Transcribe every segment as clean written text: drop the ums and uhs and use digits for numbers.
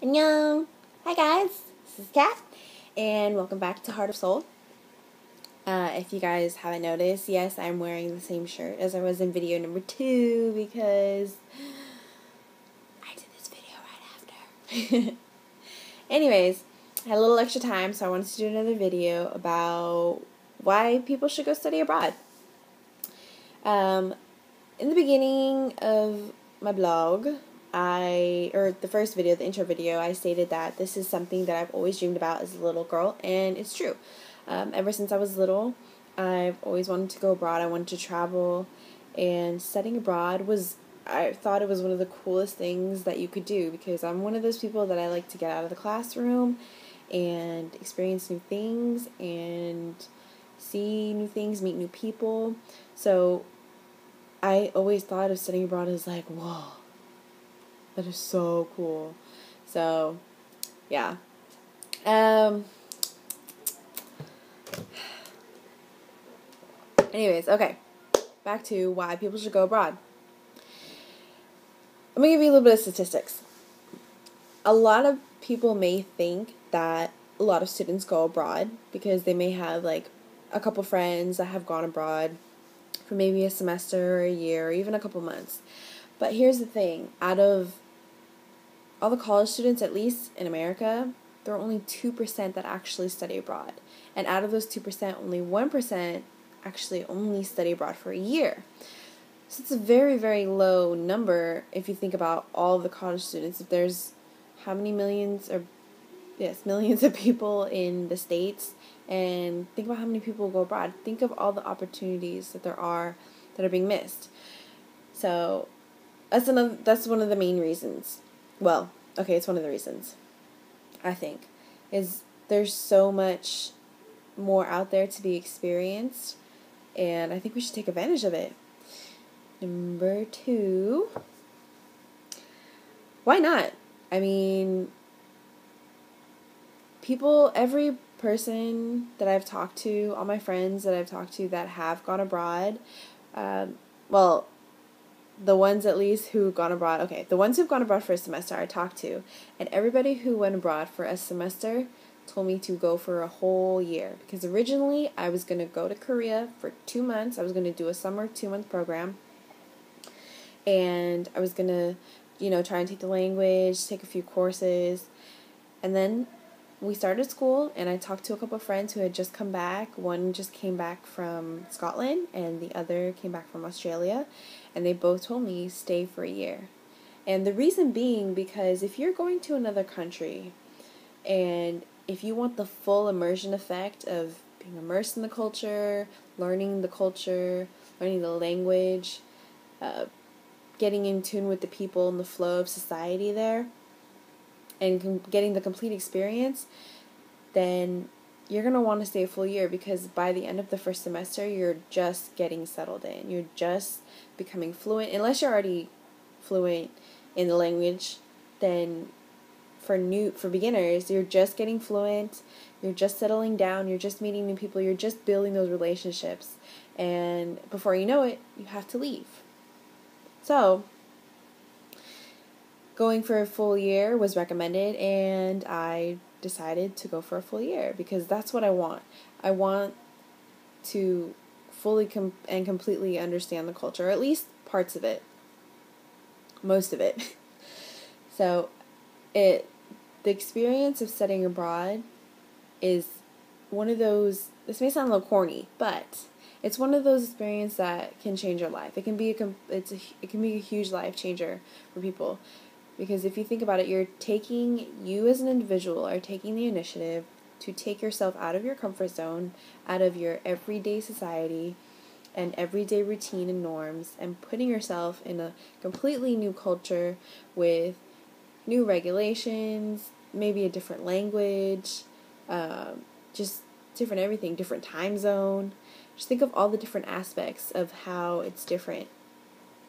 Annyeong! Hi guys, this is Kat, and welcome back to Heart of Seoul. If you guys haven't noticed, yes, I'm wearing the same shirt as I was in video number 2 because I did this video right after. Anyways, I had a little extra time, so I wanted to do another video about why people should go study abroad. In the beginning of my blog, the first video, the intro video, I stated that this is something that I've always dreamed about as a little girl, and it's true. Ever since I was little, I've always wanted to go abroad. I wanted to travel, and studying abroad I thought it was one of the coolest things that you could do, because I'm one of those people that I like to get out of the classroom and experience new things and see new things, meet new people. So I always thought of studying abroad as like, whoa, that is so cool. So, yeah. Anyways, okay. Back to why people should go abroad. I'm going to give you a little bit of statistics. A lot of people may think that a lot of students go abroad because they may have like a couple friends that have gone abroad for maybe a semester or a year or even a couple months. But here's the thing. Out of all the college students, at least in America, there are only 2% that actually study abroad. And out of those 2%, only 1% actually only study abroad for a year. So it's a very, very low number if you think about all the college students. If there's how many millions of people in the States, and think about how many people go abroad. Think of all the opportunities that there are that are being missed. So that's one of the main reasons. Well, okay, it's one of the reasons, I think, is there's so much more out there to be experienced, and I think we should take advantage of it. Number 2, why not? I mean, every person that I've talked to, all my friends that I've talked to that have gone abroad, the ones at least who've gone abroad, the ones who've gone abroad for a semester I talked to, and everybody who went abroad for a semester told me to go for a whole year. Because originally I was going to go to Korea for 2 months. I was going to do a summer 2-month program. And I was going to, try and take the language, take a few courses. And then we started school, and I talked to a couple of friends who had just come back. One just came back from Scotland, and the other came back from Australia. And they both told me, stay for a year. And the reason being, because if you're going to another country, and if you want the full immersion effect of being immersed in the culture, learning the language, getting in tune with the people and the flow of society there, and getting the complete experience, then you're going to want to stay a full year, because by the end of the first semester, you're just getting settled in. You're just becoming fluent. Unless you're already fluent in the language, then for beginners, you're just getting fluent, you're just settling down, you're just meeting new people, you're just building those relationships, and before you know it, you have to leave. So, going for a full year was recommended, and I decided to go for a full year because that's what I want. I want to fully and completely understand the culture, or at least parts of it, most of it. So, the experience of studying abroad is one of those, this may sound a little corny, but it's one of those experiences that can change your life. It can be a huge life changer for people, because if you think about it, you as an individual are taking the initiative to take yourself out of your comfort zone, out of your everyday society and everyday routine and norms, and putting yourself in a completely new culture with new regulations, maybe a different language, just different everything, different time zone. Just think of all the different aspects of how it's different.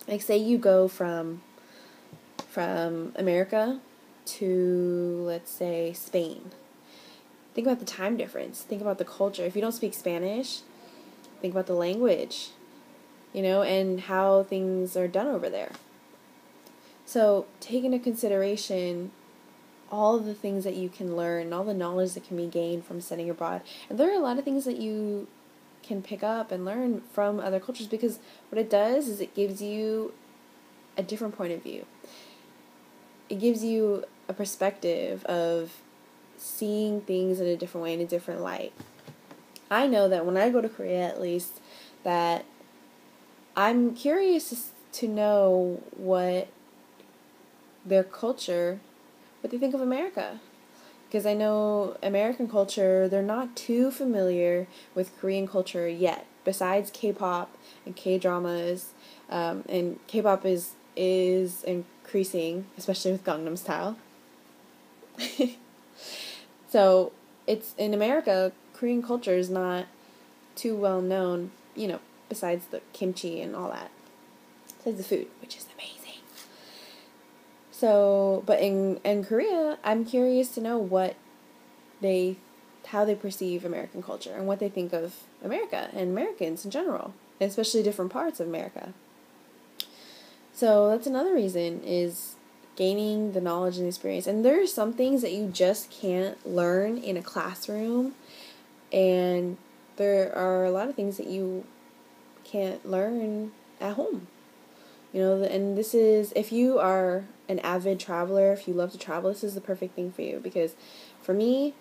Like, say you go from America to, let's say, Spain. Think about the time difference. Think about the culture. If you don't speak Spanish, think about the language, and how things are done over there. So take into consideration all the things that you can learn, all the knowledge that can be gained from studying abroad. And there are a lot of things that you can pick up and learn from other cultures, because what it does is it gives you a different point of view. It gives you a perspective of seeing things in a different way, in a different light. I know that when I go to Korea, at least, that I'm curious to know what their culture, what they think of America. Because I know American culture, they're not too familiar with Korean culture yet, besides K-pop and K-dramas, and K-pop is increasing, especially with Gangnam Style. So, it's in America, Korean culture is not too well known, besides the kimchi and all that. Besides the food, which is amazing. So, but in Korea, I'm curious to know how they perceive American culture and what they think of America and Americans in general, especially different parts of America. So that's another reason, is gaining the knowledge and experience. And there are some things that you just can't learn in a classroom, and there are a lot of things that you can't learn at home. And this is, if you are an avid traveler, if you love to travel, this is the perfect thing for you, because for me,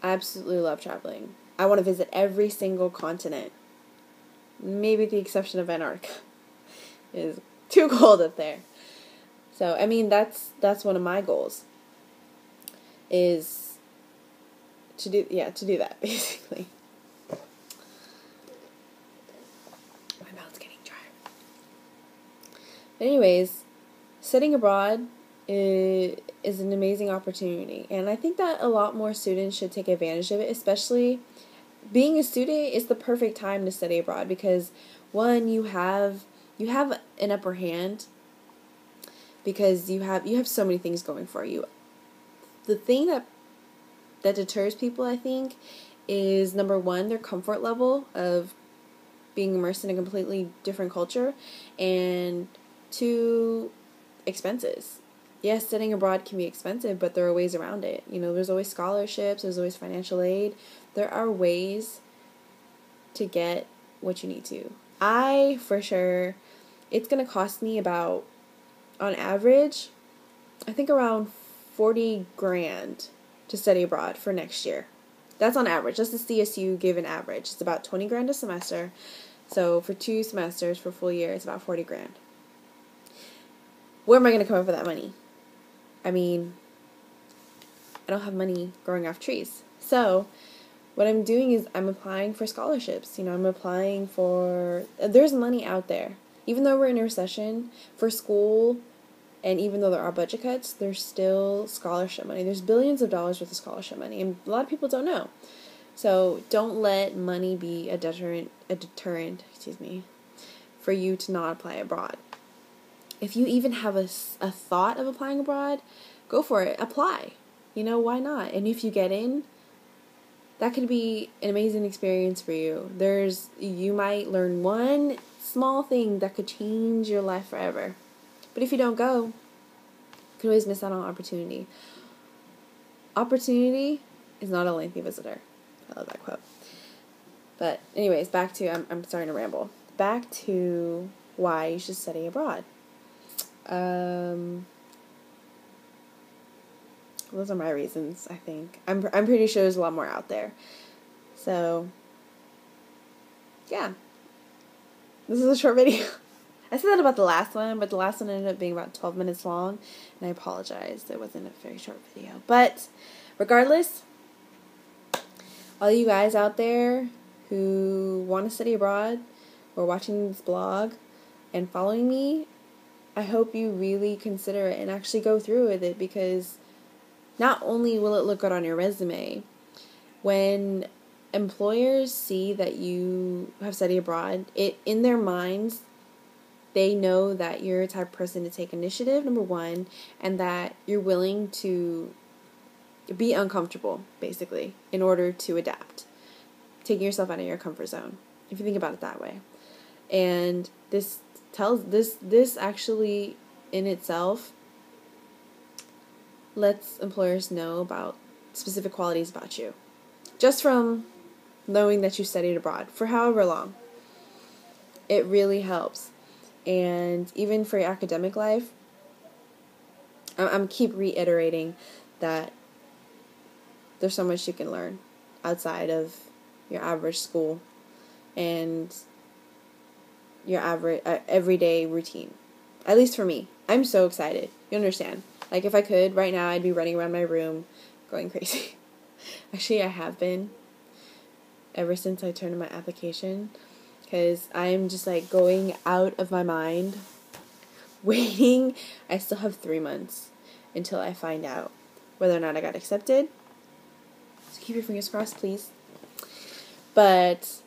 I absolutely love traveling. I want to visit every single continent, maybe with the exception of Antarctica. It is too cold up there. So, that's one of my goals, is to do that, basically. My mouth's getting dry. Anyways, studying abroad is an amazing opportunity, and I think that a lot more students should take advantage of it. Especially being a student is the perfect time to study abroad, because one, you have an upper hand, because you have so many things going for you. The thing that deters people, I think, is number one, their comfort level of being immersed in a completely different culture, and two, expenses. Yes, studying abroad can be expensive, but there are ways around it. There's always scholarships, there's always financial aid. There are ways to get what you need to. For sure, it's going to cost me about, on average, I think around 40 grand to study abroad for next year. That's on average. That's the CSU given average. It's about 20 grand a semester. So for 2 semesters, for a full year, it's about 40 grand. Where am I going to come up with that money? I don't have money growing off trees. So what I'm doing is I'm applying for scholarships. I'm applying for, there's money out there. Even though we're in a recession, for school, and even though there are budget cuts, there's still scholarship money. There's billions of dollars worth of scholarship money, and a lot of people don't know. So don't let money be a deterrent, for you to not apply abroad. If you even have a thought of applying abroad, go for it. Apply. Why not? And if you get in, that could be an amazing experience for you. You might learn one small thing that could change your life forever. But if you don't go, you could always miss out on opportunity. Opportunity is not a lengthy visitor. I love that quote. But anyways, back to, I'm starting to ramble. Back to why you should study abroad. Those are my reasons, I think. I'm pretty sure there's a lot more out there. So, yeah. This is a short video. I said that about the last one, but the last one ended up being about 12 minutes long, and I apologize. It wasn't a very short video. But, regardless, all you guys out there who want to study abroad, or watching this blog, and following me, I hope you really consider it and actually go through with it, because not only will it look good on your resume, when employers see that you have studied abroad, in their minds, they know that you're the type of person to take initiative, number one, and that you're willing to be uncomfortable, basically, in order to adapt. Taking yourself out of your comfort zone, if you think about it that way. And this actually in itself lets employers know about specific qualities about you. Just from knowing that you studied abroad for however long. It really helps. And even for your academic life, I'm keep reiterating that there's so much you can learn outside of your average school and your average everyday routine. At least for me. I'm so excited. You understand? Like, if I could, right now, I'd be running around my room going crazy. Actually, I have been ever since I turned in my application, because I'm just, like, going out of my mind, waiting. I still have 3 months until I find out whether or not I got accepted. So keep your fingers crossed, please. But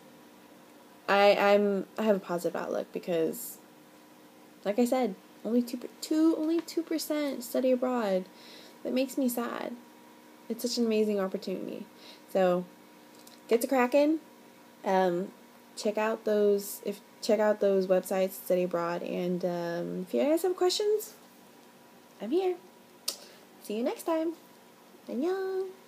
I have a positive outlook because, like I said, only 2% study abroad. That makes me sad. It's such an amazing opportunity. So get to cracking. Check out those websites, study abroad, and if you guys have questions, I'm here. See you next time. Annyeong.